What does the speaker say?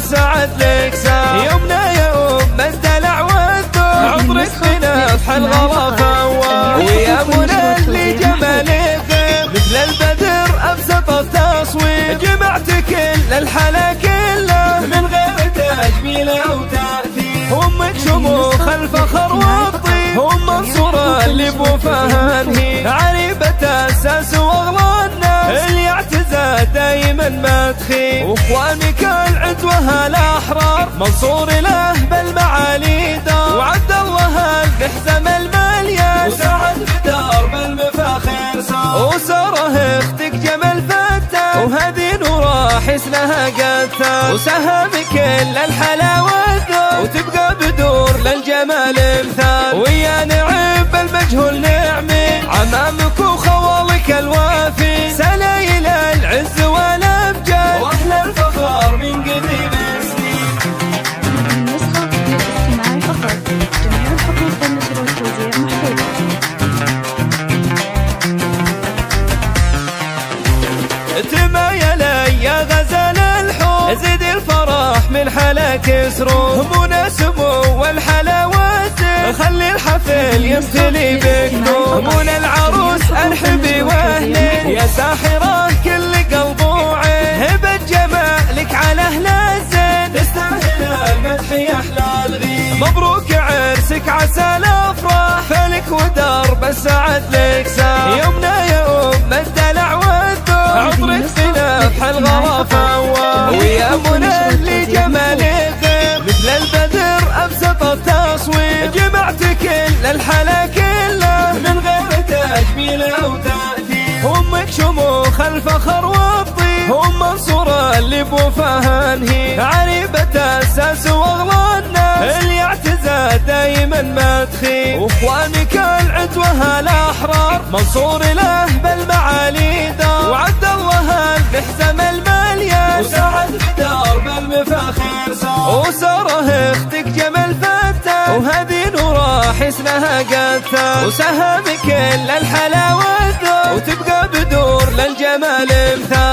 والسعد لك سار. يومنا يا أم الدلع والذوق، عطرك بنفح الغرفة ويا منى اللي جمالك غير مثل البدر أبسط التصوير. جمعت كل الحلا كله من غير تجميل أو تأثير. أمك شموخ الفخر والطيب، أم منصور اللي بوفاها نهي. عريبة الساس واغلى الناس اللي اعتزى دايما ما تخيب. واخوانك العدوة الأحرار منصور له بالمعالي دار. وعبد الله المحزم المليان وسعد بدار بالمفاخر صار. وساره اختك جمال فتان وهذه نورا حسنها قتال. وسهم كل الحلا والذوق وتبقى بدور للجمال مثال. ويا نعيب بالمجهول نعمي عمامك وخوالك الوافي. سلايل العز والامجاد واهل الفخر من قديم سنين. النسخة للاستماع فقط، جميع الحقوق والنشر والتوزيع محفوظة. تمايل يا غزال الحب، زد الفرح من حلاك يسرور. منى سمو والحلاوات خلي الحفل يمتلي بك نور. منى العروس ارحبي واهلين يا ساحرة كل قلب وعين. هبة جمالك على اهل الزين تستاهل المدح يا احلى الغيب. مبروك عرسك عسى الافراح فلك ودرب السعد لك سار. يومنا يا ام الدلع والذوق، عطرك بنفح الغرفة ويا منى اللي جمالك غير مثل البدر أبسط التصوير. جمعت كل الحلا كله من غير تجميل أو تأثير. أمك شموخ الفخر والطيب، أم منصور اللي بوفاها نهي. عريبة الساس واغلى الناس اللي اعتزى دايما ما تخيب. واخوانك العدوة الأحرار منصور له بالمعالي دار. وعبد الله المحزم المليان وسعد بدار بالمفاخر صار. وساره اختك جمال فتان وهذه نورا حسنها قتال. وسهم كل الحلا والذوق وتبقى بدور للجمال مثال.